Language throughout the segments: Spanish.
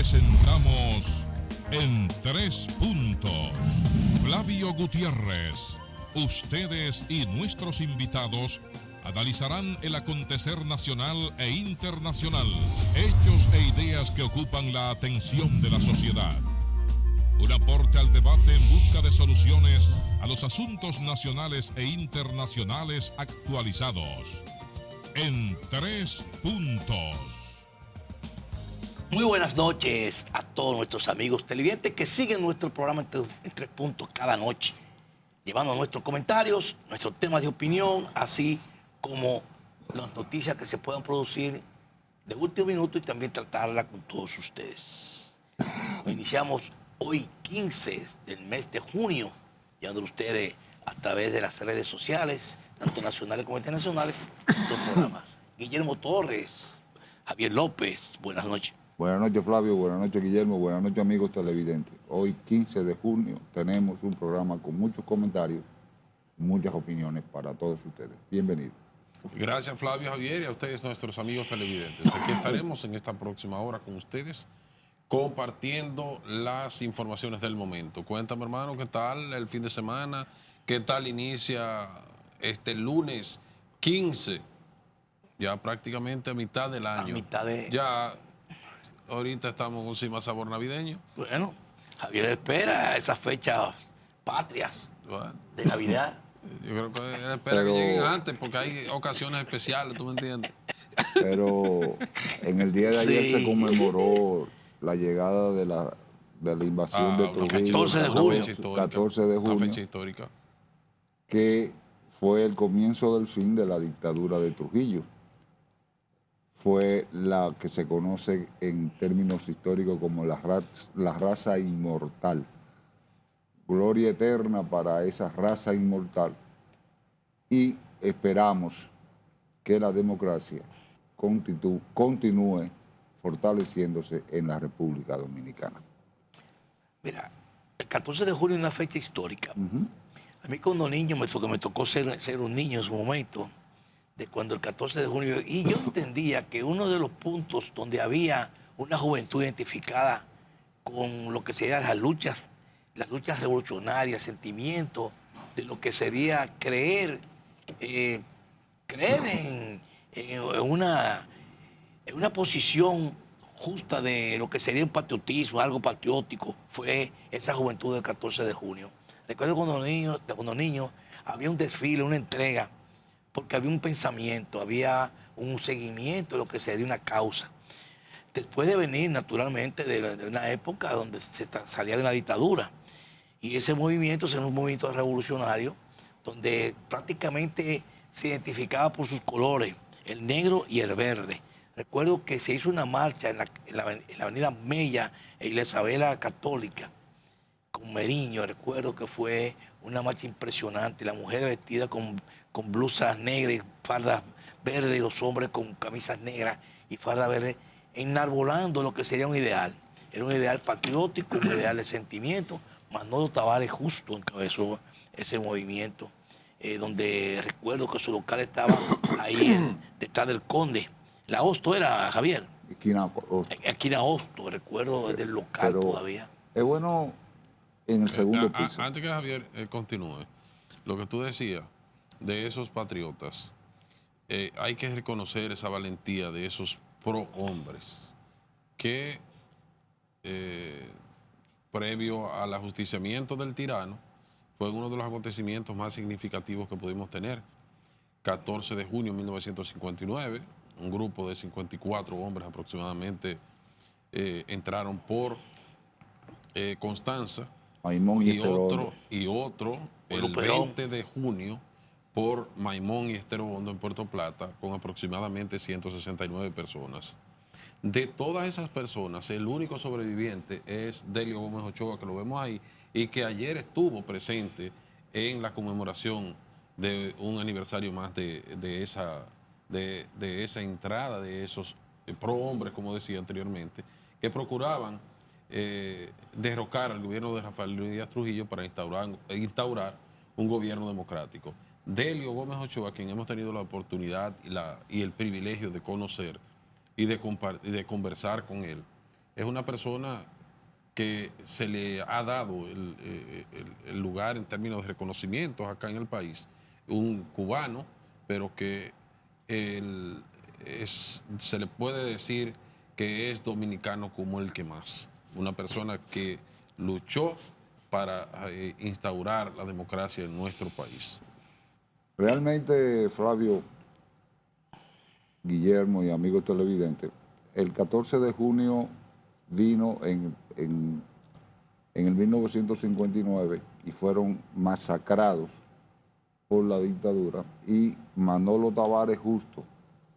presentamos En Tres Puntos. Flavio Gutiérrez. Ustedes y nuestros invitados analizarán el acontecer nacional e internacional, hechos e ideas que ocupan la atención de la sociedad. Un aporte al debate en busca de soluciones a los asuntos nacionales e internacionales actualizados. En Tres Puntos. Muy buenas noches a todos nuestros amigos televidentes que siguen nuestro programa en Tres Puntos cada noche, llevando nuestros comentarios, nuestros temas de opinión, así como las noticias que se puedan producir de último minuto y también tratarla con todos ustedes. Iniciamos hoy 15 del mes de junio, llevando ustedes a través de las redes sociales, tanto nacionales como internacionales, los programas. Guillermo Torres, Javier López, buenas noches. Buenas noches, Flavio. Buenas noches, Guillermo. Buenas noches, amigos televidentes. Hoy, 15 de junio, tenemos un programa con muchos comentarios, muchas opiniones para todos ustedes. Bienvenidos. Gracias, Flavio, Javier, y a ustedes, nuestros amigos televidentes. Aquí estaremos en esta próxima hora con ustedes, compartiendo las informaciones del momento. Cuéntame, hermano, ¿qué tal el fin de semana? ¿Qué tal inicia este lunes 15? Ya prácticamente a mitad del año. A mitad de... Ya ahorita estamos con Cima Sabor Navideño. Bueno, Javier espera esas fechas patrias de Navidad. Yo creo que espera que lleguen antes porque hay ocasiones especiales, ¿tú me entiendes? Pero en el día de ayer se conmemoró la llegada de la invasión de Trujillo. 14 de junio. 14 de junio. Una fecha histórica. Que fue el comienzo del fin de la dictadura de Trujillo. Fue la que se conoce en términos históricos como la raza inmortal. Gloria eterna para esa raza inmortal. Y esperamos que la democracia continúe fortaleciéndose en la República Dominicana. Mira, el 14 de junio es una fecha histórica. A mí cuando niño me tocó ser un niño en su momento, de cuando el 14 de junio, y yo entendía que uno de los puntos donde había una juventud identificada con lo que serían las luchas revolucionarias, sentimientos de lo que sería creer en una posición justa de lo que sería un patriotismo, algo patriótico, fue esa juventud del 14 de junio. Recuerdo cuando niño había un desfile, una entrega, porque había un pensamiento, había un seguimiento de lo que sería una causa. Después de venir, naturalmente, de una época donde se salía de la dictadura. Y ese movimiento era un movimiento revolucionario, donde prácticamente se identificaba por sus colores, el negro y el verde. Recuerdo que se hizo una marcha en la avenida Mella e Isabela Católica, con Meriño. Recuerdo que fue una marcha impresionante, la mujer vestida con blusas negras y fardas verdes, y los hombres con camisas negras y fardas verdes, enarbolando lo que sería un ideal. Era un ideal patriótico, un ideal de sentimiento. Manolo Tavares justo encabezó ese movimiento, donde recuerdo que su local estaba ahí detrás del Conde. La Hosto era, Javier. Esquina Hosto, recuerdo del local todavía. Es bueno en el segundo piso. Antes que Javier continúe, lo que tú decías de esos patriotas, hay que reconocer esa valentía de esos prohombres que previo al ajusticiamiento del tirano, fue uno de los acontecimientos más significativos que pudimos tener. 14 de junio de 1959, un grupo de 54 hombres aproximadamente entraron por Constanza, Maimón y otro el 20 de junio por Maimón y Estero Hondo en Puerto Plata, con aproximadamente 169 personas. De todas esas personas, el único sobreviviente es Delio Gómez Ochoa, que lo vemos ahí, y que ayer estuvo presente en la conmemoración de un aniversario más de esa entrada de esos prohombres, como decía anteriormente, que procuraban derrocar al gobierno de Rafael Leónidas Díaz Trujillo para instaurar un gobierno democrático. Delio Gómez Ochoa, quien hemos tenido la oportunidad y el privilegio de conocer y de conversar con él, es una persona que se le ha dado el lugar en términos de reconocimientos acá en el país, un cubano, pero que se le puede decir que es dominicano como el que más, una persona que luchó para instaurar la democracia en nuestro país. Realmente, Flavio, Guillermo y amigos televidentes, el 14 de junio vino en el 1959 y fueron masacrados por la dictadura, y Manolo Tavares Justo,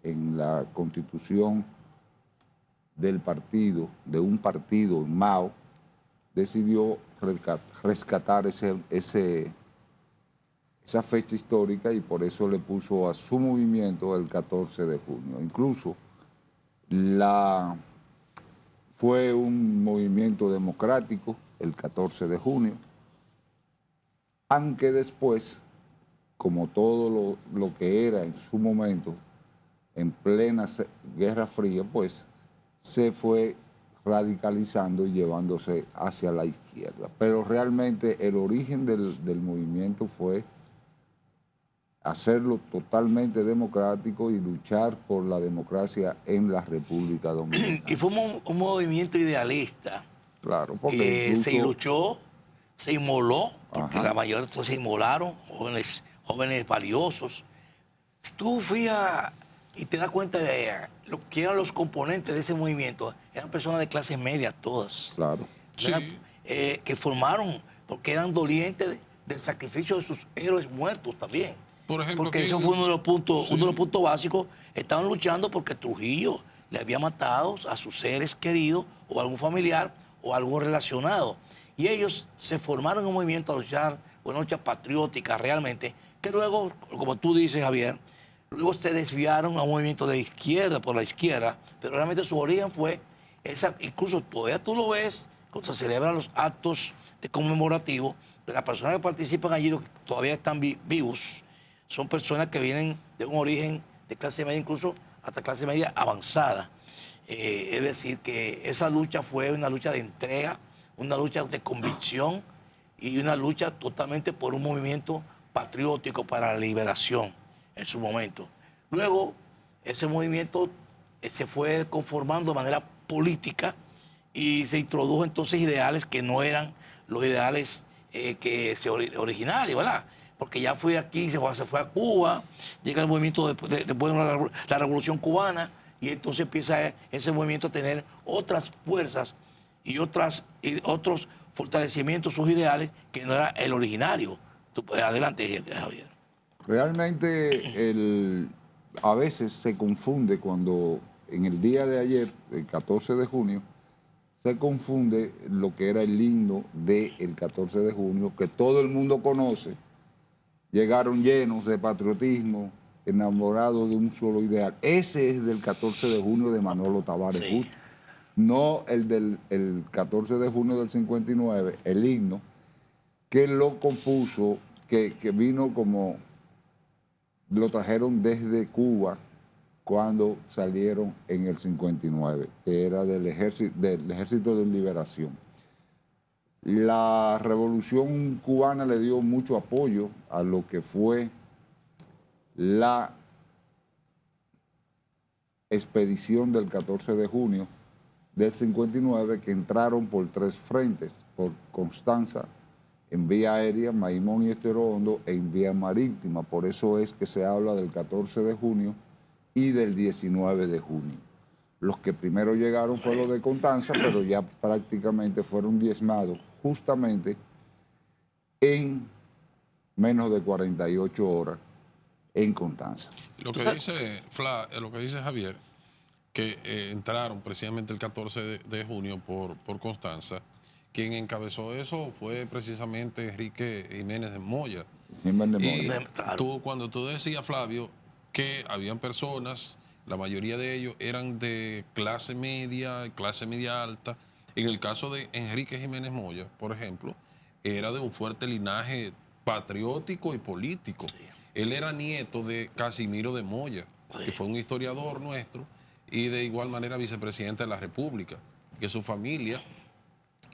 en la constitución del partido, de un partido, Mao, decidió rescatar esa fecha histórica, y por eso le puso a su movimiento el 14 de junio. Incluso fue un movimiento democrático el 14 de junio, aunque después, como todo lo que era en su momento, en plena Guerra Fría, pues se fue radicalizando y llevándose hacia la izquierda. Pero realmente el origen del movimiento fue hacerlo totalmente democrático y luchar por la democracia en la República Dominicana. Y fue un movimiento idealista. Claro, porque que incluso, se luchó, se inmoló, porque Ajá. la mayoría de todos se inmolaron, jóvenes valiosos. Si tú fijas y te das cuenta de lo que eran los componentes de ese movimiento, eran personas de clase media todas. claro, Sí. Que formaron, porque eran dolientes del sacrificio de sus héroes muertos también. Por ejemplo, Porque aquí- eso fue uno de los puntos, Sí. uno de los puntos básicos. Estaban luchando porque Trujillo le había matado a sus seres queridos o a algún familiar o algo relacionado. Y ellos se formaron en un movimiento a luchar, una lucha patriótica realmente, que luego, como tú dices, Javier, luego se desviaron a un movimiento de izquierda, por la izquierda, pero realmente su origen fue esa, incluso todavía tú lo ves, cuando se celebran los actos de conmemorativos, de las personas que participan allí, los que todavía están vivos, son personas que vienen de un origen de clase media, incluso hasta clase media avanzada. Es decir, que esa lucha fue una lucha de entrega, una lucha de convicción y una lucha totalmente por un movimiento patriótico para la liberación en su momento. Luego, ese movimiento se fue conformando de manera política y se introdujo entonces ideales que no eran los ideales originarios, ¿verdad? Porque ya fue aquí, se fue a Cuba, llega el movimiento después de la Revolución Cubana, y entonces empieza ese movimiento a tener otras fuerzas y otros fortalecimientos, sus ideales, que no era el originario. Adelante, Javier. realmente a veces se confunde cuando en el día de ayer, el 14 de junio, se confunde lo que era el himno del 14 de junio, que todo el mundo conoce. Llegaron llenos de patriotismo, enamorados de un solo ideal. Ese es del 14 de junio de Manolo Tavares Sí. Justo. No el 14 de junio del 59, el himno, que lo compuso, que vino como, lo trajeron desde Cuba cuando salieron en el 59, que era del Ejército de Liberación. La Revolución Cubana le dio mucho apoyo a lo que fue la expedición del 14 de junio del 59, que entraron por 3 frentes: por Constanza, en vía aérea, Maimón y Estero Hondo, en vía marítima. Por eso es que se habla del 14 de junio y del 19 de junio. Los que primero llegaron fue los de Constanza, pero ya prácticamente fueron diezmados justamente en menos de 48 horas en Constanza. Lo que dice lo que dice Javier, que entraron precisamente el 14 de junio por Constanza. Quien encabezó eso fue precisamente Enrique Jiménez de Moya. Jiménez de Y Moya. Claro. cuando tú decías, Flavio, que habían personas, la mayoría de ellos eran de clase media alta. En el caso de Enrique Jiménez Moya, por ejemplo, era de un fuerte linaje patriótico y político. Él era nieto de Casimiro de Moya, que fue un historiador nuestro y de igual manera vicepresidente de la República. que su familia,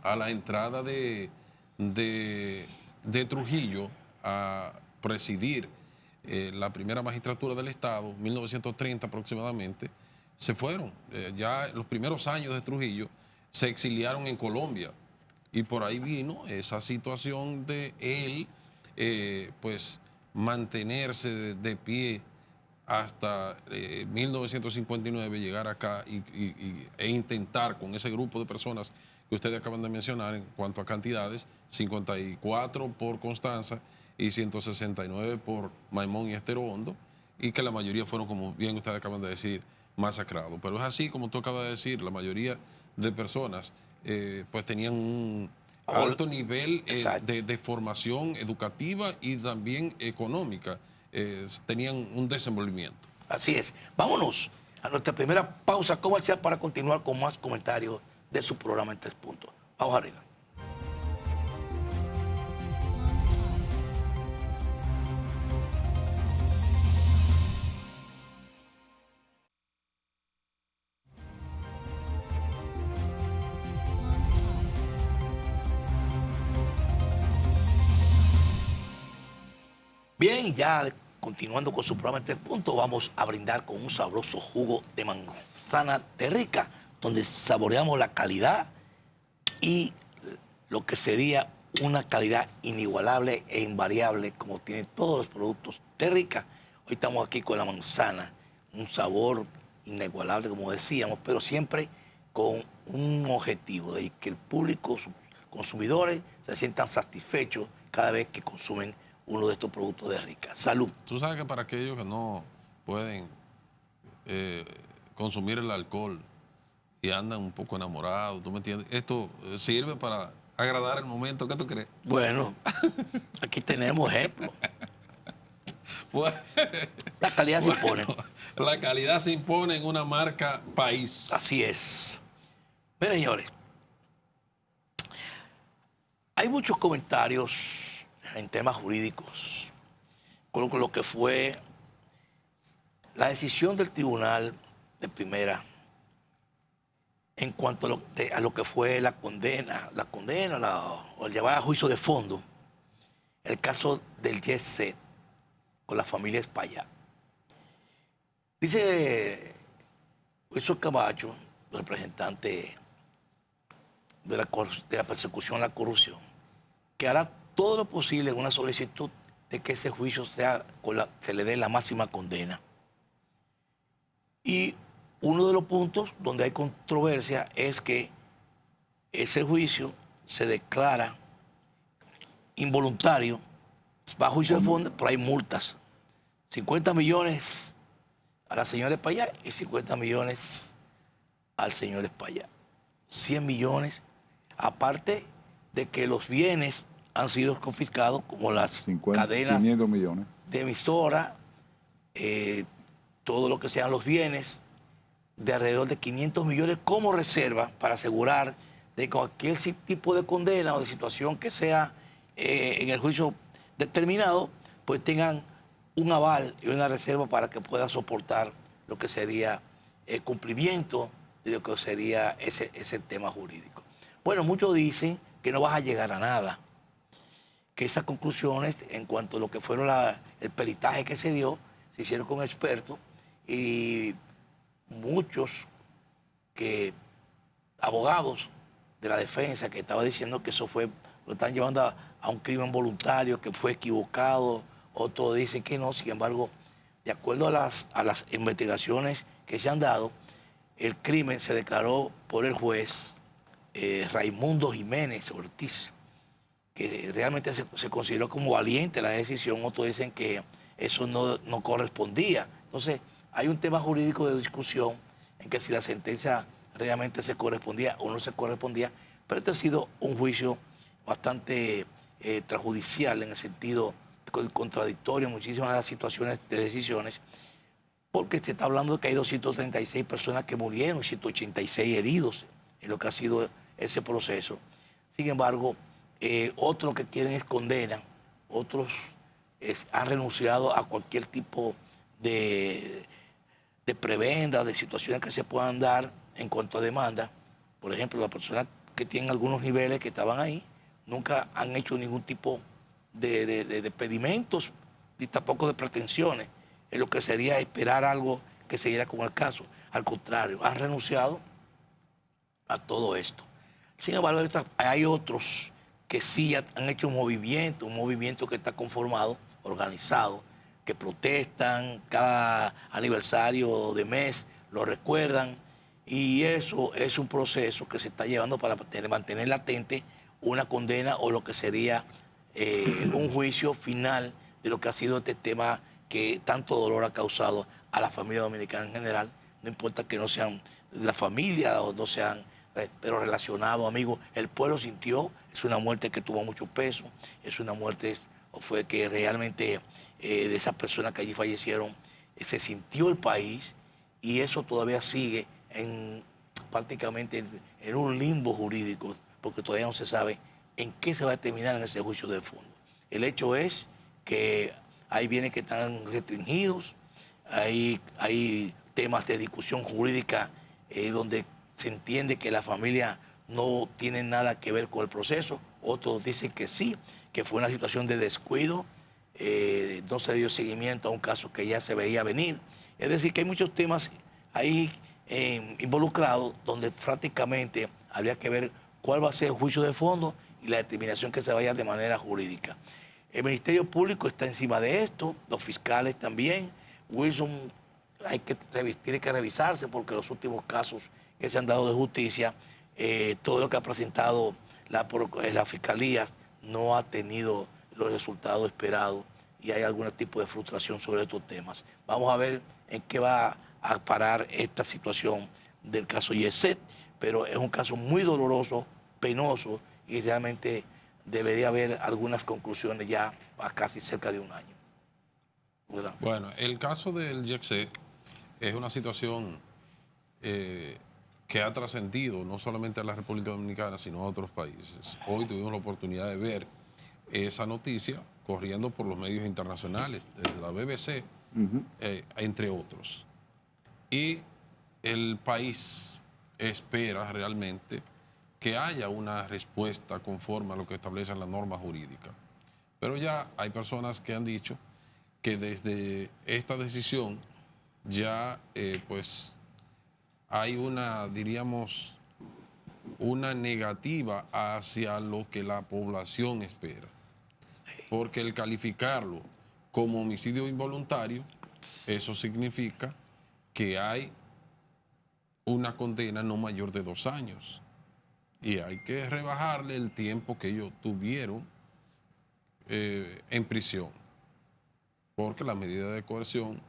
a la entrada de Trujillo a presidir la primera magistratura del Estado, 1930 aproximadamente, se fueron. Ya los primeros años de Trujillo se exiliaron en Colombia y por ahí vino esa situación de él, pues, mantenerse de pie hasta 1959, llegar acá e intentar con ese grupo de personas que ustedes acaban de mencionar en cuanto a cantidades, 54 por Constanza y 169 por Maimón y Estero Hondo, y que la mayoría fueron, como bien ustedes acaban de decir, masacrados. Pero es así, como tú acabas de decir, la mayoría de personas pues tenían un alto nivel de formación educativa y también económica, tenían un desenvolvimiento. Así es. Vámonos a nuestra primera pausa comercial para continuar con más comentarios de su programa en 3 puntos. Vamos arriba. Bien, ya continuando con su programa en 3 puntos, vamos a brindar con un sabroso jugo de manzana de rica, donde saboreamos la calidad y lo que sería una calidad inigualable e invariable, como tienen todos los productos de rica. Hoy estamos aquí con la manzana, un sabor inigualable, como decíamos, pero siempre con un objetivo de que el público, sus consumidores, se sientan satisfechos cada vez que consumen uno de estos productos de rica. Salud. Tú sabes que para aquellos que no pueden consumir el alcohol y andan un poco enamorados, ¿tú me entiendes? Esto sirve para agradar el momento. ¿Qué tú crees? Bueno, aquí tenemos ejemplos. Bueno, La calidad se impone. La calidad se impone en una marca país. Así es. Miren, señores, hay muchos comentarios en temas jurídicos con lo que fue la decisión del tribunal de primera en cuanto a lo que fue la condena o el llevar a juicio de fondo el caso del Jet Set con la familia Espaillat. Dice Wilson Camacho, representante de la persecución a la corrupción, que hará todo lo posible en una solicitud de que ese juicio se le dé la máxima condena. Y uno de los puntos donde hay controversia es que ese juicio se declara involuntario, va a juicio de fondo, pero hay multas. 50 millones a la señora Espaillat y 50 millones al señor Espaillat. 100 millones, aparte de que los bienes han sido confiscados, como las cadenas 500 millones de emisora, todo lo que sean los bienes, de alrededor de 500 millones como reserva para asegurar de cualquier tipo de condena o de situación que sea en el juicio determinado, pues tengan un aval y una reserva para que pueda soportar lo que sería el cumplimiento de lo que sería ese tema jurídico. Bueno, muchos dicen que no vas a llegar a nada, que esas conclusiones en cuanto a lo que fueron el peritaje que se dio, se hicieron con expertos y muchos abogados de la defensa que estaban diciendo que eso lo están llevando a un crimen voluntario, que fue equivocado, otros dicen que no. Sin embargo, de acuerdo a las investigaciones que se han dado, el crimen se declaró por el juez Raimundo Jiménez Ortiz, que realmente se consideró como valiente la decisión. Otros dicen que eso no correspondía. Entonces, hay un tema jurídico de discusión en que si la sentencia realmente se correspondía o no se correspondía, pero este ha sido un juicio bastante transjudicial en el sentido contradictorio en muchísimas de las situaciones de decisiones, porque se está hablando de que hay 236 personas que murieron y 186 heridos en lo que ha sido ese proceso. Sin embargo, otros que quieren es condena, otros han renunciado a cualquier tipo de prebenda, de situaciones que se puedan dar en cuanto a demanda, Por ejemplo, las personas que tienen algunos niveles que estaban ahí nunca han hecho ningún tipo de pedimentos ni tampoco de pretensiones en lo que sería esperar algo que siguiera con el caso. Al contrario, han renunciado a todo esto. Sin embargo, hay otros que sí han hecho un movimiento que está conformado, organizado, que protestan cada aniversario de mes, lo recuerdan, y eso es un proceso que se está llevando para mantener latente una condena o lo que sería un juicio final de lo que ha sido este tema que tanto dolor ha causado a la familia dominicana en general, no importa que no sean de la familia o no sean, pero relacionados, amigos. El pueblo sintió, es una muerte que tuvo mucho peso, es una muerte, fue que realmente de esas personas que allí fallecieron, se sintió el país, y eso todavía sigue prácticamente en un limbo jurídico, porque todavía no se sabe en qué se va a terminar en ese juicio de fondo. El hecho es que hay bienes que están restringidos, hay temas de discusión jurídica donde se entiende que la familia no tiene nada que ver con el proceso, otros dicen que sí, que fue una situación de descuido, no se dio seguimiento a un caso que ya se veía venir. Es decir, que hay muchos temas ahí involucrados donde prácticamente habría que ver cuál va a ser el juicio de fondo y la determinación que se vaya de manera jurídica. El Ministerio Público está encima de esto, los fiscales también. Wilson tiene que revisarse porque los últimos casos que se han dado de justicia, todo lo que ha presentado la Fiscalía no ha tenido los resultados esperados y hay algún tipo de frustración sobre estos temas. Vamos a ver en qué va a parar esta situación del caso Yeset, pero es un caso muy doloroso, penoso, y realmente debería haber algunas conclusiones ya a casi cerca de un año. ¿Verdad? Bueno, el caso del Yeset es una situación que ha trascendido no solamente a la República Dominicana, sino a otros países. Hoy tuvimos la oportunidad de ver esa noticia corriendo por los medios internacionales, desde la BBC, entre otros. Y el país espera realmente que haya una respuesta conforme a lo que establecen las normas jurídicas. Pero ya hay personas que han dicho que desde esta decisión ya pues hay una, diríamos, una negativa hacia lo que la población espera. Porque el calificarlo como homicidio involuntario, eso significa que hay una condena no mayor de 2 años. Y hay que rebajarle el tiempo que ellos tuvieron en prisión. Porque la medida de coerción,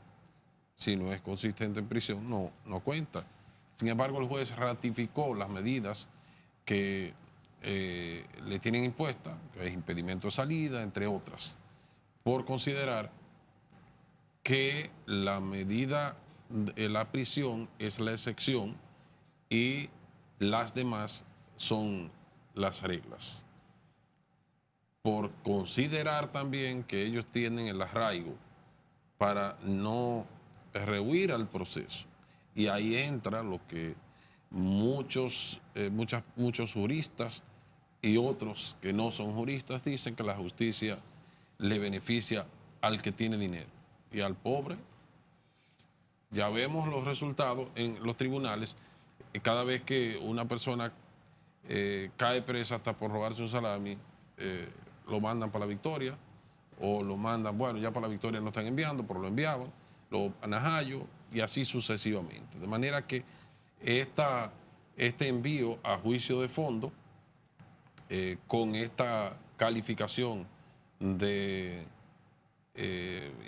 si no es consistente en prisión, no cuenta. Sin embargo, el juez ratificó las medidas que le tienen impuestas, que es impedimento de salida, entre otras, por considerar que la medida de la prisión es la excepción y las demás son las reglas. Por considerar también que ellos tienen el arraigo para no rehuir al proceso. Y ahí entra lo que muchos juristas y otros que no son juristas dicen, que la justicia le beneficia al que tiene dinero y al pobre. Ya vemos los resultados en los tribunales. Cada vez que una persona cae presa hasta por robarse un salami, lo mandan para la Victoria, o lo mandan, bueno, ya para la Victoria no están enviando, pero lo enviaban, a Najayo, y así sucesivamente. De manera que este envío a juicio de fondo, con esta calificación de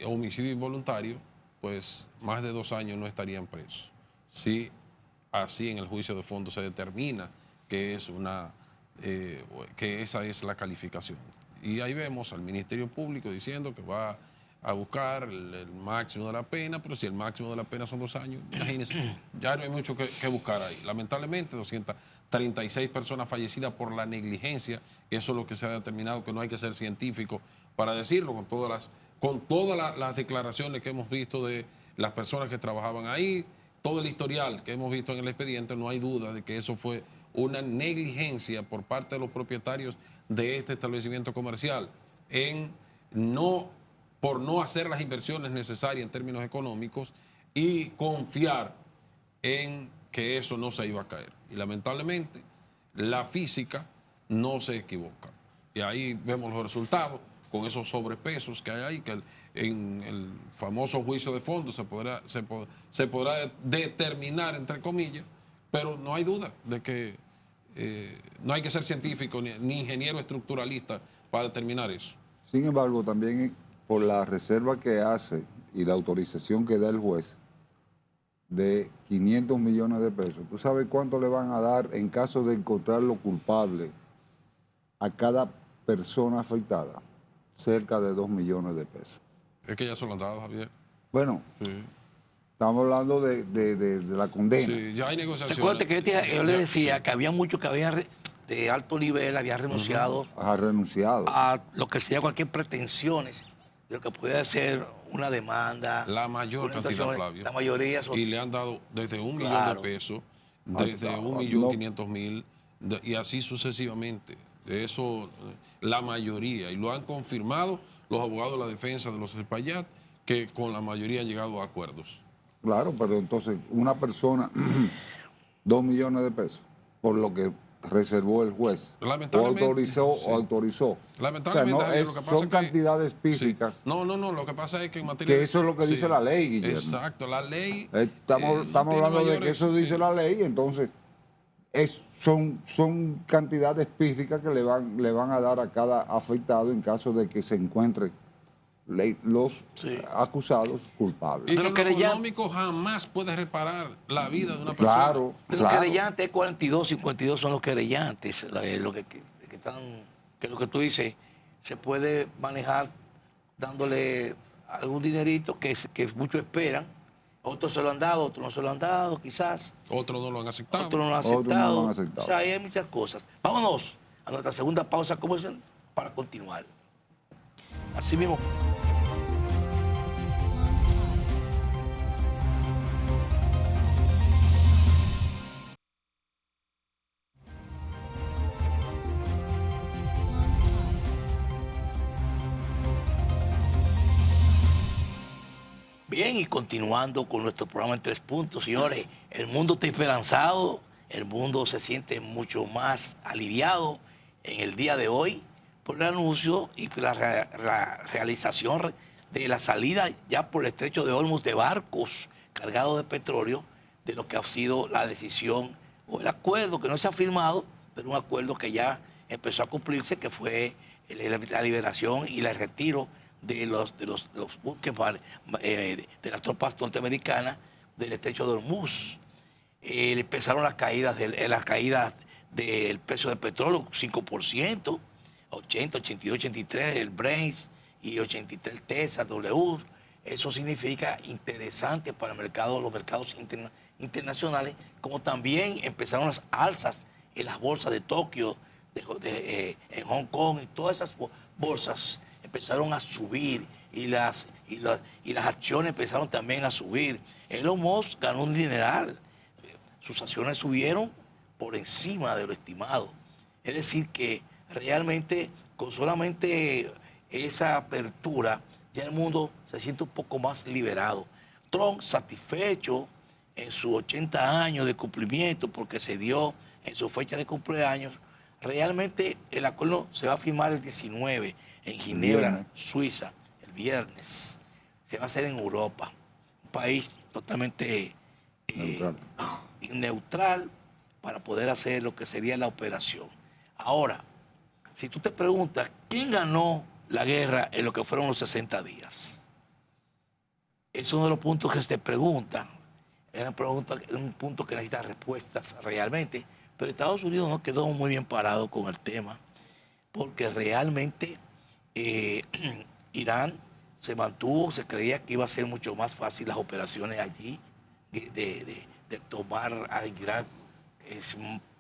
homicidio involuntario, pues más de 2 años no estarían presos. Si así en el juicio de fondo se determina que esa es la calificación. Y ahí vemos al Ministerio Público diciendo que va a buscar el máximo de la pena, pero si el máximo de la pena son 2 años, imagínense, ya no hay mucho que buscar ahí. Lamentablemente, 236 personas fallecidas por la negligencia, que eso es lo que se ha determinado, que no hay que ser científico para decirlo, con todas las declaraciones que hemos visto de las personas que trabajaban ahí, todo el historial que hemos visto en el expediente, no hay duda de que eso fue una negligencia por parte de los propietarios de este establecimiento comercial por no hacer las inversiones necesarias en términos económicos y confiar en que eso no se iba a caer. Y lamentablemente la física no se equivoca. Y ahí vemos los resultados con esos sobrepesos que hay ahí, que en el famoso juicio de fondo se podrá determinar, entre comillas, pero no hay duda de que no hay que ser científico ni ingeniero estructuralista para determinar eso. Sin embargo, también por la reserva que hace y la autorización que da el juez de 500 millones de pesos, ¿tú sabes cuánto le van a dar en caso de encontrarlo culpable a cada persona afectada? Cerca de 2 millones de pesos. Es que ya se lo han dado, Javier. Bueno, Sí. estamos hablando de la condena. Sí, ya hay negociaciones. Recuerda que yo le decía Sí. que había muchos que habían de alto nivel, habían renunciado Ha renunciado. a lo que sería cualquier pretensiones de lo que pudiera ser una demanda. La mayor una cantidad, situación, Flavio. La mayoría son. Y le han dado desde 1 millón Claro. de pesos, Ah, desde no, 1.500.000 y así sucesivamente. De eso, la mayoría. Y lo han confirmado los abogados de la defensa de los Espaillat, que con la mayoría han llegado a acuerdos. Claro, pero entonces una persona, 2 millones de pesos, por lo que reservó el juez. O Lamentablemente, autorizó sí. o autorizó. Lamentablemente, O sea, Javier, lo que pasa son es que- cantidades Sí. píficas. No, lo que pasa es que en materia Que eso es lo que dice la ley, Guillermo. Exacto, la ley. Estamos no tiene hablando de que mayores- eso dice la ley, entonces son cantidades píficas que le van a dar a cada afectado en caso de que se encuentren los Sí. acusados culpables. Y De que lo lo que le llaman- económico jamás puede reparar la vida de una persona. Claro, Los claro. querellantes 42, 52 son los querellantes, lo que están, que lo que tú dices, se puede manejar dándole algún dinerito que muchos esperan, otros se lo han dado, otros no se lo han dado, quizás, Otros no lo han aceptado. otros no lo han Otros no lo aceptado. han aceptado. O sea, ahí hay muchas cosas. Vámonos a nuestra segunda pausa comercial para continuar. Así mismo. Bien, y continuando con nuestro programa en 3 puntos, señores, el mundo está esperanzado, el mundo se siente mucho más aliviado en el día de hoy por el anuncio y por la realización de la salida ya por el estrecho de Hormuz de barcos cargados de petróleo, de lo que ha sido la decisión o el acuerdo que no se ha firmado, pero un acuerdo que ya empezó a cumplirse, que fue la liberación y el retiro de los buques de las tropas norteamericanas del estrecho de Hormuz. Empezaron las caídas del precio del petróleo, 5%, 80, 82, 83 el Brent y 83 el Texas W. Eso significa interesante para los mercados internacionales, como también empezaron las alzas en las bolsas de Tokio, en Hong Kong, y todas esas bolsas empezaron a subir y las acciones empezaron también a subir. Elon Musk ganó un dineral. Sus acciones subieron por encima de lo estimado. Es decir, que realmente con solamente esa apertura ya el mundo se siente un poco más liberado. Trump, satisfecho en sus 80 años de cumplimiento, porque se dio en su fecha de cumpleaños, realmente el acuerdo se va a firmar el 19 en Ginebra, viernes. Suiza, el viernes. Se va a hacer en Europa, un país totalmente neutral para poder hacer lo que sería la operación. Ahora, si tú te preguntas, ¿quién ganó la guerra en lo que fueron los 60 días? Es uno de los puntos que se te pregunta. Es un punto que necesita respuestas realmente. Pero Estados Unidos no quedó muy bien parado con el tema, porque realmente Irán se mantuvo, se creía que iba a ser mucho más fácil las operaciones allí, de tomar a Irak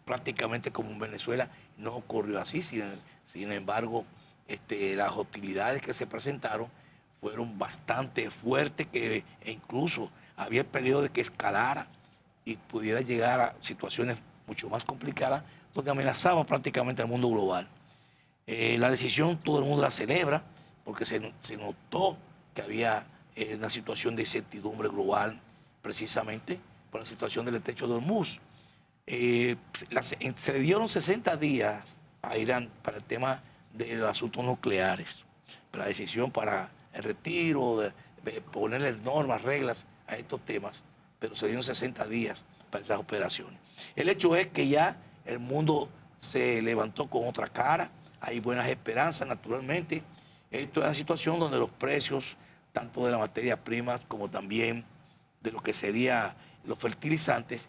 prácticamente como en Venezuela. No ocurrió así, sin embargo, las hostilidades que se presentaron fueron bastante fuertes, e incluso había el peligro de que escalara y pudiera llegar a situaciones mucho más complicada, donde amenazaba prácticamente al mundo global. La decisión todo el mundo la celebra porque se notó que había una situación de incertidumbre global, precisamente por la situación del estrecho de Hormuz. Se dieron 60 días a Irán para el tema de los asuntos nucleares, para la decisión para el retiro, de ponerle normas, reglas a estos temas, pero se dieron 60 días para esas operaciones. El hecho es que ya el mundo se levantó con otra cara, hay buenas esperanzas naturalmente. Esto es una situación donde los precios, tanto de la materia prima como también de lo que serían los fertilizantes,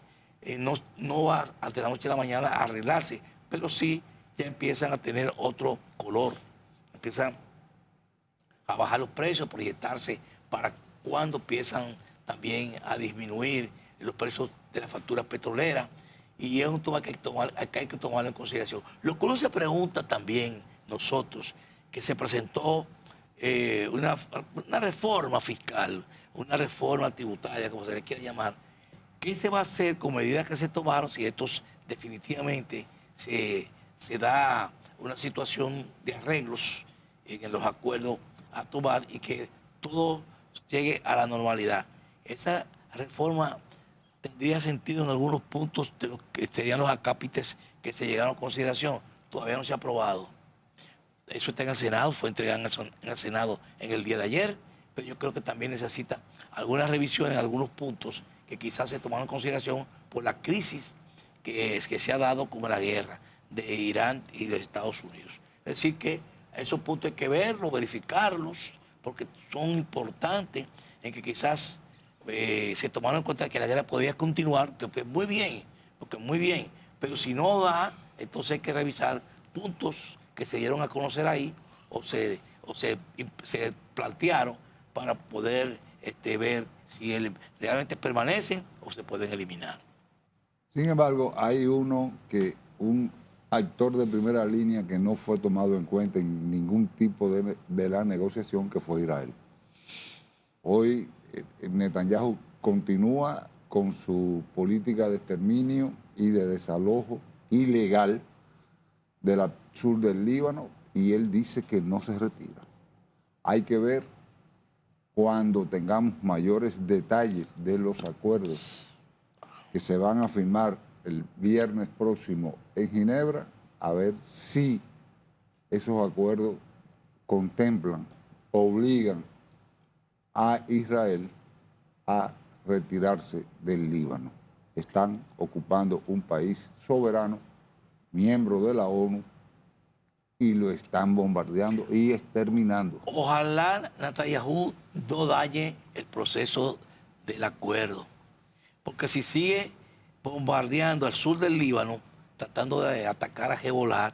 no va de la noche a la mañana a arreglarse, pero sí ya empiezan a tener otro color, empiezan a bajar los precios, a proyectarse para cuando empiezan también a disminuir los precios de las facturas petroleras, y es un tema que hay que tomarlo en consideración. Lo que uno se pregunta también nosotros, que se presentó una reforma fiscal, una reforma tributaria, como se le quiera llamar, ¿qué se va a hacer con medidas que se tomaron si estos definitivamente se da una situación de arreglos en los acuerdos a tomar y que todo llegue a la normalidad? Esa reforma tendría sentido en algunos puntos de lo que serían los acápites que se llegaron a consideración. Todavía no se ha aprobado. Eso está en el Senado, fue entregado en el Senado en el día de ayer, pero yo creo que también necesita algunas revisiones en algunos puntos que quizás se tomaron en consideración por la crisis que se ha dado como la guerra de Irán y de Estados Unidos. Es decir, que esos puntos hay que verlos, verificarlos, porque son importantes en que quizás se tomaron en cuenta que la guerra podía continuar, que muy bien, pero si no da, entonces hay que revisar puntos que se dieron a conocer ahí o se plantearon para poder ver si realmente permanecen o se pueden eliminar. Sin embargo, hay un actor de primera línea que no fue tomado en cuenta en ningún tipo de la negociación, que fue Israel. Hoy Netanyahu continúa con su política de exterminio y de desalojo ilegal del sur del Líbano, y él dice que no se retira. Hay que ver cuando tengamos mayores detalles de los acuerdos que se van a firmar el viernes próximo en Ginebra, a ver si esos acuerdos contemplan, obligan a Israel a retirarse del Líbano. Están ocupando un país soberano, miembro de la ONU, y lo están bombardeando y exterminando. Ojalá Netanyahu no dañe el proceso del acuerdo, porque si sigue bombardeando al sur del Líbano, tratando de atacar a Hezbollah,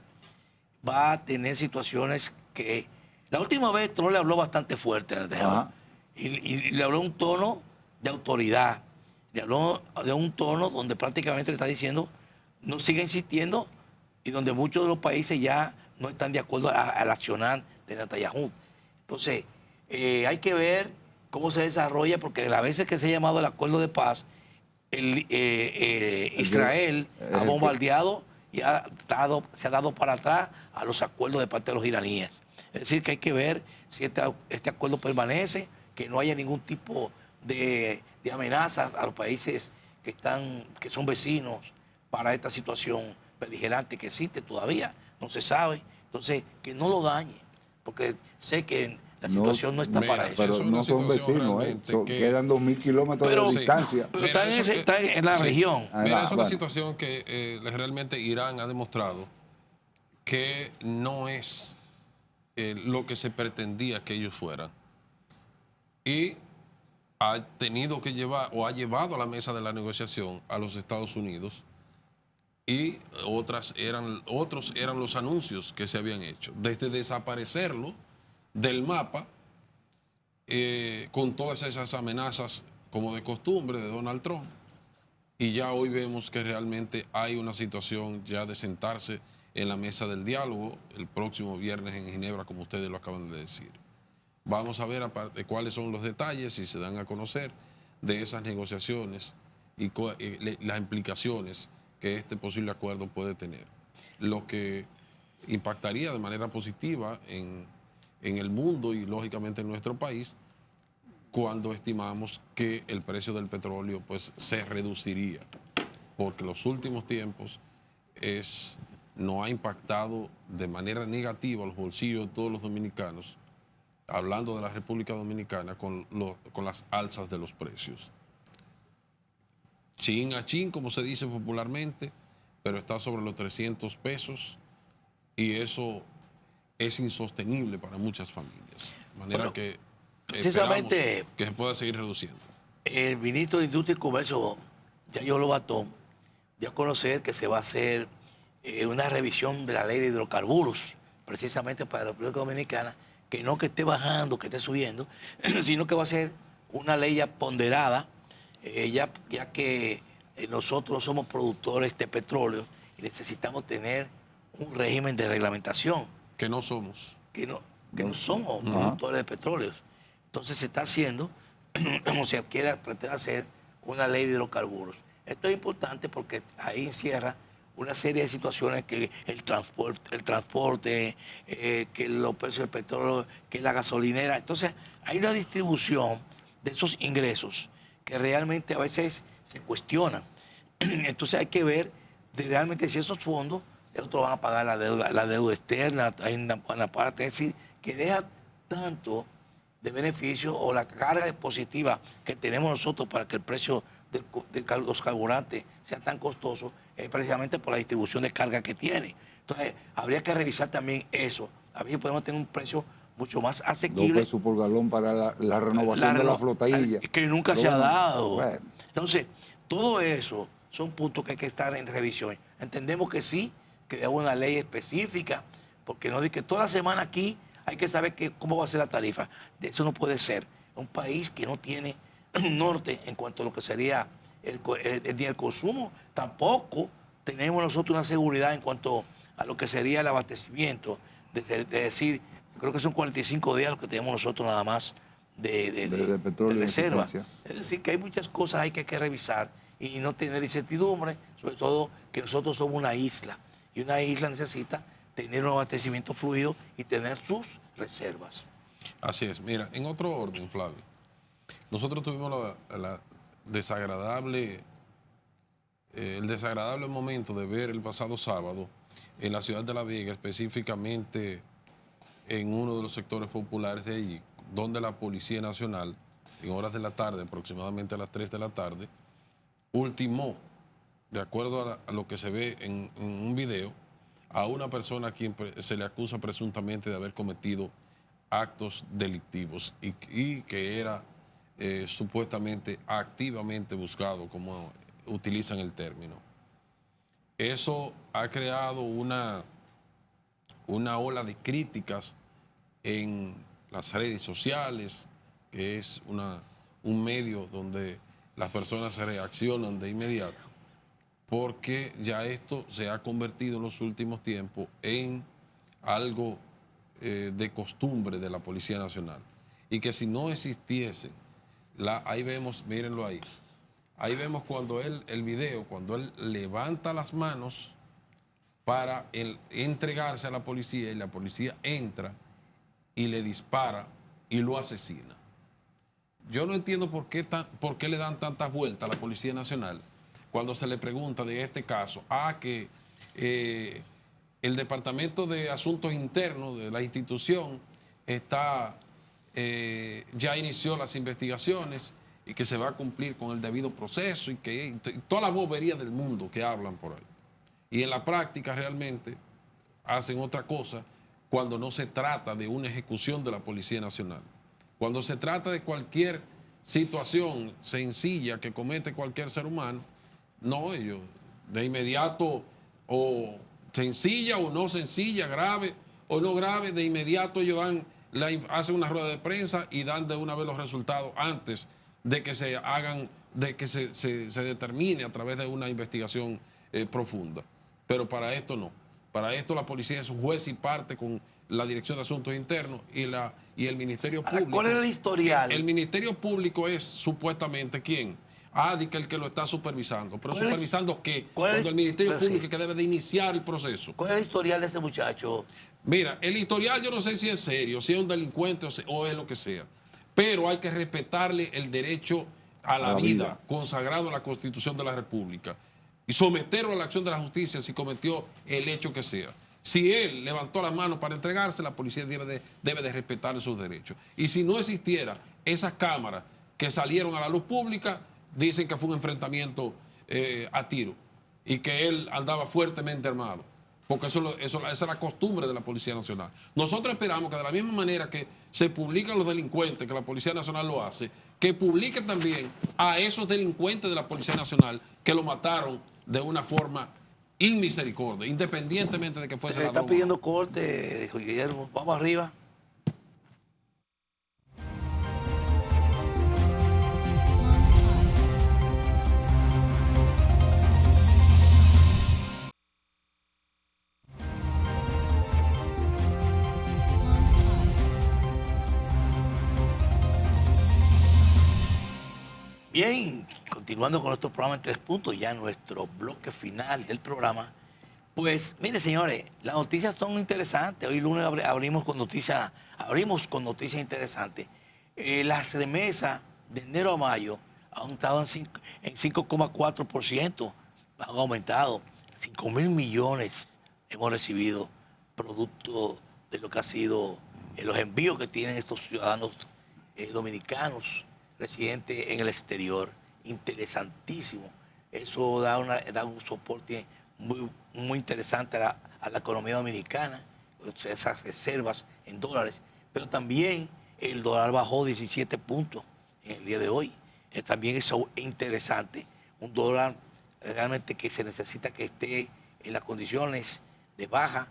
va a tener situaciones que... La última vez Trump le habló bastante fuerte a Netanyahu, y le habló un tono de autoridad, le habló de un tono donde prácticamente le está diciendo no siga insistiendo, y donde muchos de los países ya no están de acuerdo al accionar de Netanyahu. Entonces, hay que ver cómo se desarrolla, porque de las veces que se ha llamado el acuerdo de paz, Israel ha bombardeado y se ha dado para atrás a los acuerdos de parte de los iraníes. Es decir, que hay que ver si este acuerdo permanece, que no haya ningún tipo de amenazas a los países que son vecinos para esta situación beligerante que existe todavía, no se sabe. Entonces, que no lo dañe, porque sé que la situación no está para eso. Pero no son vecinos, quedan 2.000 kilómetros de distancia. Pero está en la región. Mira, es una situación que realmente Irán ha demostrado que no es lo que se pretendía que ellos fueran. Y ha tenido que llevar, o ha llevado a la mesa de la negociación a los Estados Unidos, y otros eran los anuncios que se habían hecho. Desde desaparecerlo del mapa, con todas esas amenazas como de costumbre de Donald Trump, y ya hoy vemos que realmente hay una situación ya de sentarse en la mesa del diálogo el próximo viernes en Ginebra, como ustedes lo acaban de decir. Vamos a ver aparte cuáles son los detalles, si se dan a conocer, de esas negociaciones y las implicaciones que este posible acuerdo puede tener, lo que impactaría de manera positiva en el mundo y lógicamente en nuestro país, cuando estimamos que el precio del petróleo pues se reduciría, porque en los últimos tiempos no ha impactado de manera negativa los bolsillos de todos los dominicanos, hablando de la República Dominicana, con las alzas de los precios. Chin a chin, como se dice popularmente, pero está sobre los 300 pesos y eso es insostenible para muchas familias. De manera que precisamente que se pueda seguir reduciendo. El ministro de Industria y Comercio, Yayo Lobatón, dio a conocer que se va a hacer una revisión de la ley de hidrocarburos, precisamente para la República Dominicana, que no que esté bajando, que esté subiendo, sino que va a ser una ley ya ponderada, ya que nosotros somos productores de petróleo y necesitamos tener un régimen de reglamentación. Que no somos. Que no somos productores de petróleo. Entonces se está haciendo, como se pretende hacer, una ley de hidrocarburos. Esto es importante porque ahí encierra una serie de situaciones, que el transporte, que los precios del petróleo, que la gasolinera. Entonces hay una distribución de esos ingresos que realmente a veces se cuestionan. Entonces hay que ver realmente si esos fondos otros van a pagar la deuda externa, hay una parte, es decir, que deja tanto de beneficio o la carga positiva que tenemos nosotros para que el precio de los carburantes sea tan costoso, es precisamente por la distribución de carga que tiene. Entonces, habría que revisar también eso. A ver si podemos tener un precio mucho más asequible. 2 pesos por galón para la renovación de la flotilla. Que nunca se ha dado. Bueno. Entonces, todo eso son puntos que hay que estar en revisión. Entendemos que sí, que debe una ley específica, porque no dice que toda la semana aquí hay que saber cómo va a ser la tarifa. De eso no puede ser. Un país que no tiene un norte en cuanto a lo que sería el consumo, tampoco tenemos nosotros una seguridad en cuanto a lo que sería el abastecimiento. De decir, creo que son 45 días lo que tenemos nosotros nada más de petróleo de reserva. existencia. Es decir, que hay muchas cosas que hay que revisar y no tener incertidumbre, sobre todo que nosotros somos una isla. Y una isla necesita tener un abastecimiento fluido y tener sus reservas. Así es. Mira, en otro orden, Flavio, nosotros tuvimos el desagradable momento de ver el pasado sábado en la ciudad de La Vega, específicamente en uno de los sectores populares de allí, donde la Policía Nacional, en horas de la tarde, aproximadamente a las 3 de la tarde, ultimó, de acuerdo a lo que se ve en un video, a una persona a quien se le acusa presuntamente de haber cometido actos delictivos y que era supuestamente activamente buscado, como utilizan el término. Eso ha creado una ola de críticas en las redes sociales, que es un medio donde las personas se reaccionan de inmediato, porque ya esto se ha convertido en los últimos tiempos en algo de costumbre de la Policía Nacional. Y que si no existiese, ahí vemos, mírenlo ahí vemos cuando el video, cuando él levanta las manos para entregarse a la policía, y la policía entra y le dispara y lo asesina. Yo no entiendo por qué le dan tantas vueltas a la Policía Nacional cuando se le pregunta de este caso, que el Departamento de Asuntos Internos de la institución ya inició las investigaciones y que se va a cumplir con el debido proceso y toda la bobería del mundo que hablan por ahí. Y en la práctica realmente hacen otra cosa cuando no se trata de una ejecución de la Policía Nacional. Cuando se trata de cualquier situación sencilla que comete cualquier ser humano, no, ellos de inmediato, o sencilla o no sencilla, grave o no grave, de inmediato ellos hacen una rueda de prensa y dan de una vez los resultados antes de que se hagan, de que se determine a través de una investigación profunda. Pero para esto no. Para esto la policía es juez y parte con la Dirección de Asuntos Internos y el Ministerio Público. ¿Cuál es el historial? El Ministerio Público es supuestamente ¿quién? de que el que lo está supervisando. ¿Pero ¿Cuál es- supervisando qué? cuál es- Cuando el Ministerio pero Público sí. que debe de iniciar el proceso. ¿Cuál es el historial de ese muchacho? Mira, el historial yo no sé si es serio, si es un delincuente o es lo que sea, pero hay que respetarle el derecho a la vida consagrado en la Constitución de la República y someterlo a la acción de la justicia si cometió el hecho que sea. Si él levantó la mano para entregarse, la policía debe de respetarle sus derechos. Y si no existiera esas cámaras que salieron a la luz pública, dicen que fue un enfrentamiento a tiro y que él andaba fuertemente armado. Porque esa es la costumbre de la Policía Nacional. Nosotros esperamos que de la misma manera que se publican los delincuentes, que la Policía Nacional lo hace, que publiquen también a esos delincuentes de la Policía Nacional que lo mataron de una forma inmisericordia, independientemente de que fuese Se ladrón está o pidiendo no. corte, dijo Guillermo. Vamos arriba. Bien, continuando con nuestro programa en 3 puntos, ya nuestro bloque final del programa. Pues, mire, señores, las noticias son interesantes. Hoy lunes abrimos con noticias interesantes. Las remesas de enero a mayo han estado en 5,4%, han aumentado. 5.000 millones hemos recibido producto de lo que ha sido los envíos que tienen estos ciudadanos dominicanos residentes en el exterior. Interesantísimo. Eso da un soporte muy interesante a la economía dominicana, esas reservas en dólares, pero también el dólar bajó 17 puntos en el día de hoy. También eso es interesante, un dólar realmente que se necesita que esté en las condiciones de baja.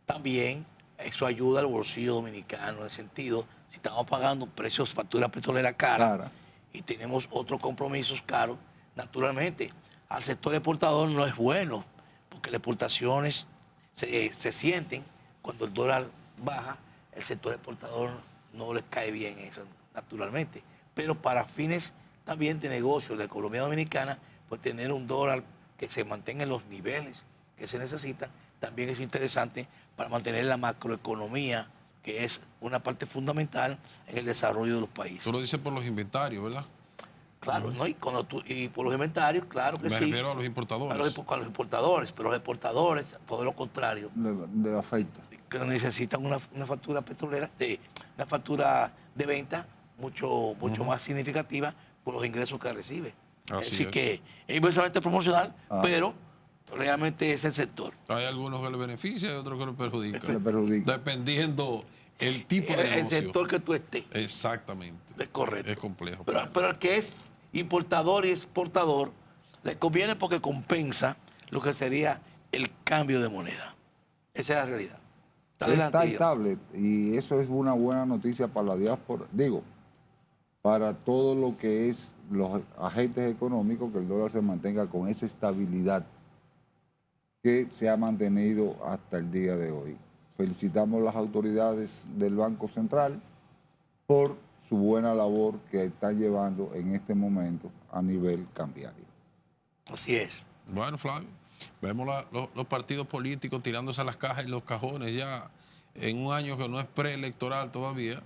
También eso ayuda al bolsillo dominicano en el sentido, si estamos pagando precios, factura petrolera cara y tenemos otros compromisos caros, naturalmente al sector exportador no es bueno, porque las exportaciones se sienten cuando el dólar baja, el sector exportador no les cae bien eso, naturalmente. Pero para fines también de negocio, de la economía dominicana, pues tener un dólar que se mantenga en los niveles que se necesitan, también es interesante para mantener la macroeconomía, que es una parte fundamental en el desarrollo de los países. Tú lo dices por los inventarios, ¿verdad? Claro, ¿no? Y por los inventarios, claro que sí. Me refiero a los importadores. A los importadores, pero los exportadores, todo lo contrario. De afecta. Que necesitan una factura petrolera, una factura de venta mucho más significativa por los ingresos que recibe. Así que es inversamente promocional, pero realmente es el sector. Hay algunos que le benefician y otros que le perjudican. Le perjudica. Dependiendo el tipo de negocio. El sector que tú estés. Exactamente. Es correcto. Es complejo. Pero el que es importador y exportador le conviene porque compensa lo que sería el cambio de moneda. Esa es la realidad. Está estable y eso es una buena noticia para la diáspora. Digo, para todo lo que es los agentes económicos, que el dólar se mantenga con esa estabilidad que se ha mantenido hasta el día de hoy. Felicitamos a las autoridades del Banco Central por su buena labor que están llevando en este momento a nivel cambiario. Así es. Bueno, Flavio, vemos los partidos políticos tirándose a las cajas y los cajones ya en un año que no es preelectoral todavía,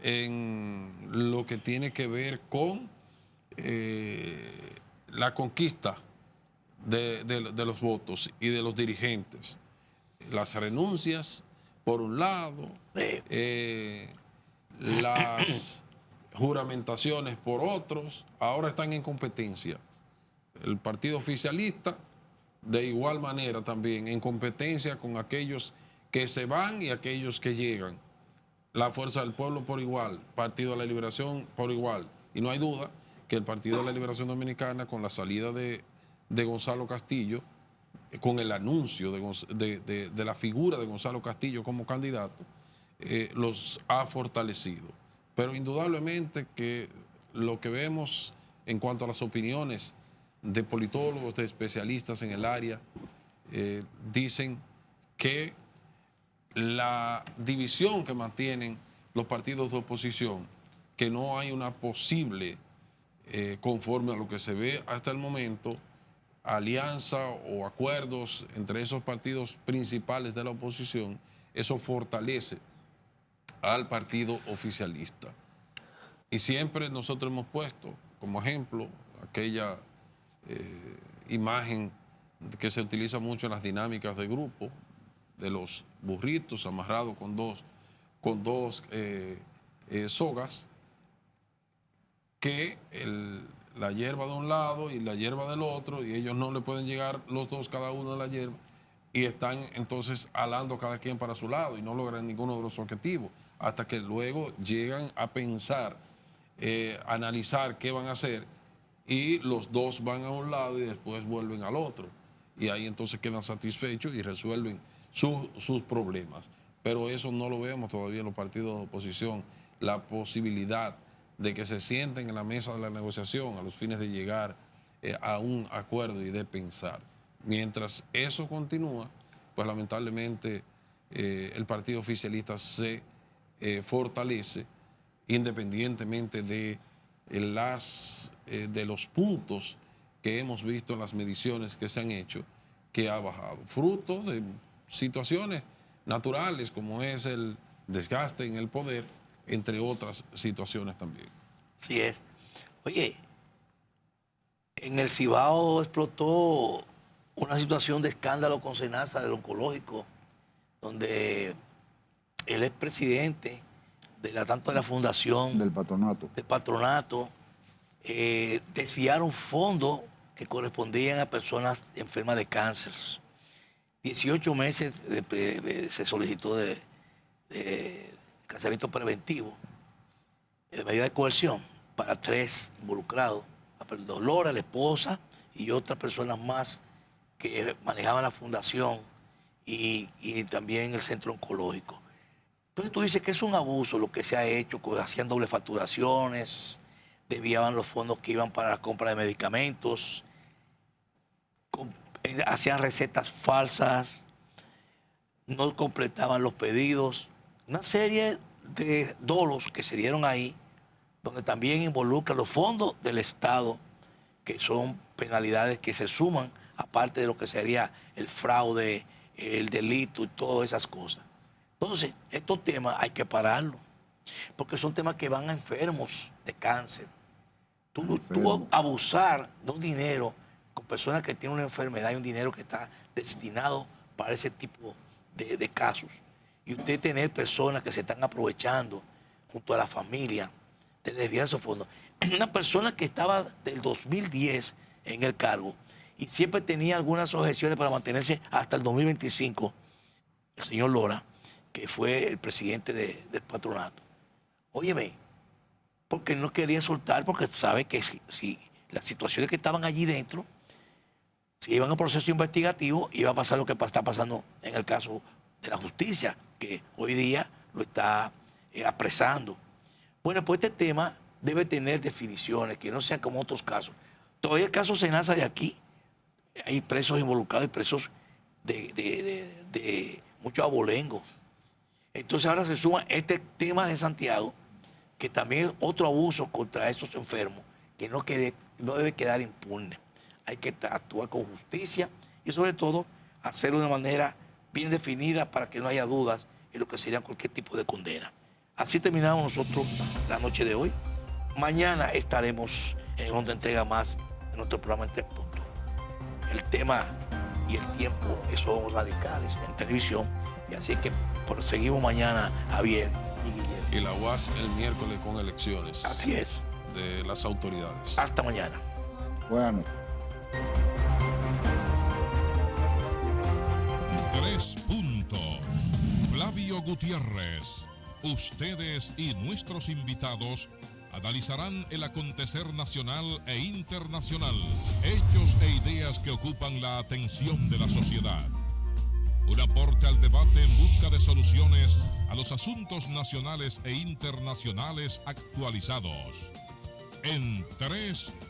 en lo que tiene que ver con la conquista de los votos y de los dirigentes. Las renuncias, por un lado, las juramentaciones por otros, ahora están en competencia. El partido oficialista, de igual manera también, en competencia con aquellos que se van y aquellos que llegan. La Fuerza del Pueblo por igual, Partido de la Liberación por igual. Y no hay duda que el Partido de la Liberación Dominicana, con la salida de Gonzalo Castillo, con el anuncio de la figura de Gonzalo Castillo como candidato, los ha fortalecido. Pero indudablemente que lo que vemos en cuanto a las opiniones de politólogos, de especialistas en el área, dicen que la división que mantienen los partidos de oposición, que no hay una posible conforme a lo que se ve hasta el momento, alianza o acuerdos entre esos partidos principales de la oposición, eso fortalece al partido oficialista. Y siempre nosotros hemos puesto como ejemplo aquella imagen que se utiliza mucho en las dinámicas de grupo, de los burritos amarrados con dos sogas, que la hierba de un lado y la hierba del otro, y ellos no le pueden llegar los dos cada uno a la hierba, y están entonces alando cada quien para su lado y no logran ninguno de los objetivos, hasta que luego llegan a pensar, analizar qué van a hacer, y los dos van a un lado y después vuelven al otro, y ahí entonces quedan satisfechos y resuelven sus problemas. Pero eso no lo vemos todavía en los partidos de oposición, la posibilidad de que se sienten en la mesa de la negociación a los fines de llegar a un acuerdo y de pensar. Mientras eso continúa, pues lamentablemente el partido oficialista se fortalece, independientemente de los puntos que hemos visto en las mediciones que se han hecho, que ha bajado, fruto de situaciones naturales como es el desgaste en el poder, entre otras situaciones también. Así es. Oye, en el Cibao explotó una situación de escándalo con Senasa del oncológico, donde el expresidente tanto de la fundación Del patronato, desviaron fondos que correspondían a personas enfermas de cáncer. 18 meses se solicitó de casamiento preventivo, de medida de coerción, para 3 involucrados, Dolores, la esposa, y otras personas más que manejaban la fundación y también el centro oncológico. Entonces tú dices que es un abuso lo que se ha hecho, hacían doble facturaciones, desviaban los fondos que iban para la compra de medicamentos, hacían recetas falsas, no completaban los pedidos, una serie de dolos que se dieron ahí, donde también involucran los fondos del Estado, que son penalidades que se suman, aparte de lo que sería el fraude, el delito y todas esas cosas. Entonces, estos temas hay que pararlos, porque son temas que van a enfermos de cáncer. Tú abusar de un dinero con personas que tienen una enfermedad y un dinero que está destinado para ese tipo de casos, y usted tener personas que se están aprovechando junto a la familia de desviar esos fondos. Una persona que estaba del 2010 en el cargo y siempre tenía algunas objeciones para mantenerse hasta el 2025, el señor Lora, que fue el presidente del patronato. Óyeme, porque no quería soltar, porque sabe que si las situaciones que estaban allí dentro, si iban a proceso investigativo, iba a pasar lo que está pasando en el caso de la justicia, que hoy día lo está apresando. Bueno, pues este tema debe tener definiciones que no sean como otros casos. Todavía el caso Senasa de aquí, hay presos involucrados y presos de mucho abolengo. Entonces ahora se suma este tema de Santiago, que también es otro abuso contra estos enfermos, que no debe quedar impune. Hay que actuar con justicia y sobre todo hacerlo de una manera bien definida para que no haya dudas en lo que sería cualquier tipo de condena. Así terminamos nosotros la noche de hoy. Mañana estaremos en otra entrega más de nuestro programa En 3 Puntos. El tema y el tiempo son radicales en televisión, y así que proseguimos mañana, Javier y Guillermo. Y la UAS el miércoles con elecciones. Así es. De las autoridades. Hasta mañana. Buenas noches. 3 puntos. Flavio Gutiérrez. Ustedes y nuestros invitados analizarán el acontecer nacional e internacional, hechos e ideas que ocupan la atención de la sociedad. Un aporte al debate en busca de soluciones a los asuntos nacionales e internacionales actualizados. En 3